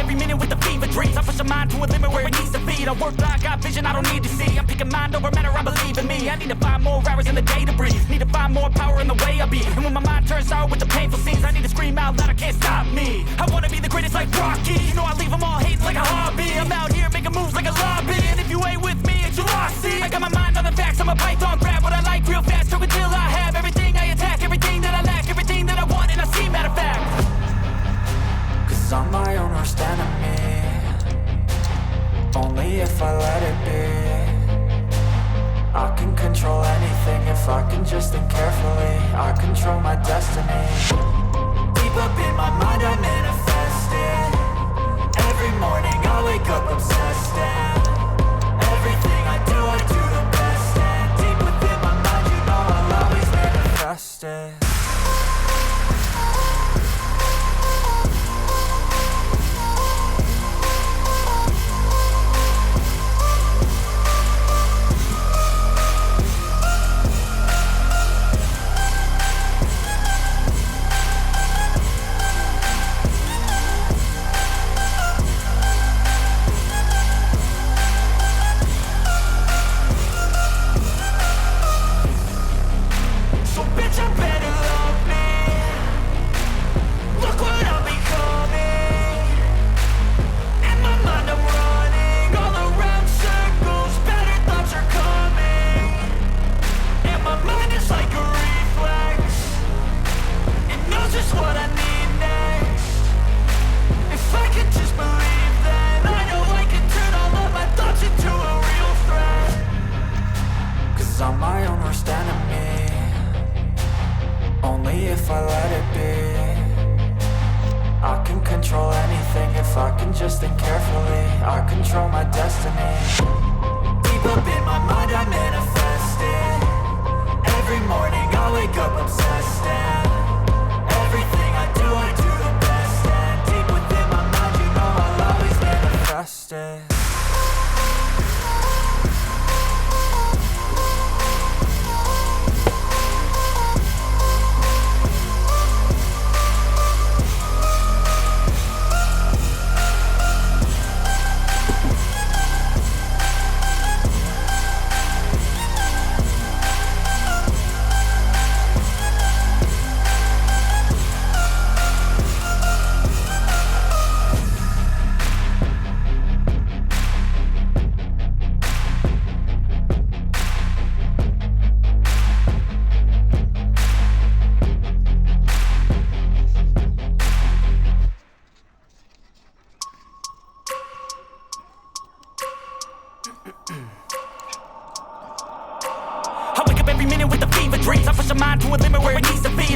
every minute with the fever dreams. I push my mind to a limit where it needs to be. I work like I got vision I don't need to see. I'm picking mind over matter, I believe in me. I need to find more hours in the day to breathe. Need to find more power in the way I be. And when my mind turns sour with the painful scenes, I need to scream out loud, I can't stop me. I wanna be the greatest like Rocky. You know I leave them all hating like a hobby. I'm out here making moves like a lobby. And if you ain't with me, it's your loss, see. I got my mind on the facts, I'm a python. Grab what I like real fast, choke until I have everything I attack. Everything that I lack, everything that I want, and I see, matter of fact. Cause I'm my own worst enemy. Only if I let it be. I can control anything if I can just think carefully. I control my destiny. Deep up in my mind I manifest it. Every morning I wake up obsessed, and everything I do the best. And deep within my mind you know I'll always manifest it.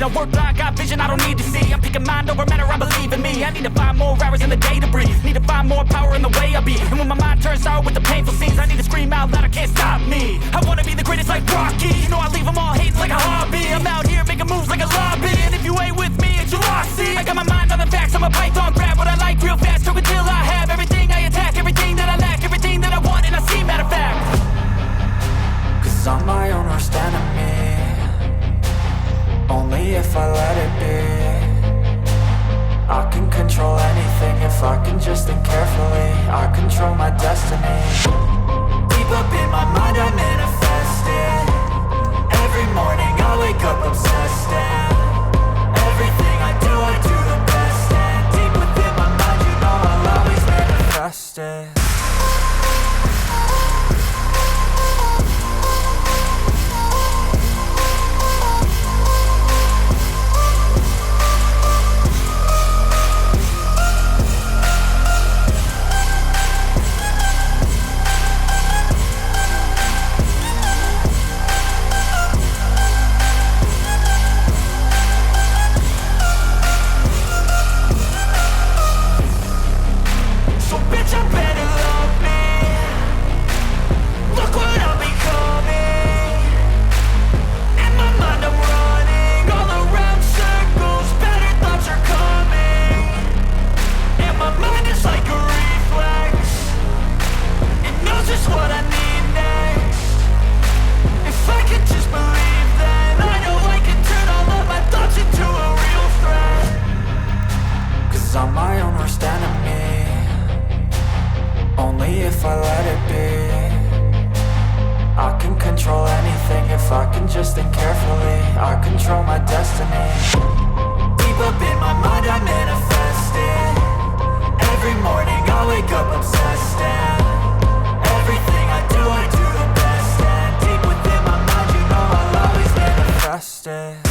I work like I got vision I don't need to see. I'm picking mind over matter, I believe in me. I need to find more hours in the day to breathe. Need to find more power in the way I be. And when my mind turns sour with the painful scenes, I need to scream out loud, I can't stop me. I wanna be the greatest like Rocky. You know I leave them all hating like a hobby. I'm out here making moves like a lobby. And if you ain't with me, it's your loss, see. I got my mind on the facts, I'm a python. Grab what I like real fast, choke until I have everything I attack. Everything that I lack, everything that I want, and I see, matter of fact. Cause I'm my own worst enemy. Only if I let it be. I can control anything if I can just think carefully. I control my destiny. Deep up in my mind I manifest it. Every morning I wake up obsessed, and everything I do the best. And deep within my mind you know I'll always manifest it. adjusting carefully. I control my destiny. Deep up in my mind I manifest it. Every morning I wake up obsessed, and everything I do the best. And deep within my mind, you know I'll always manifest it.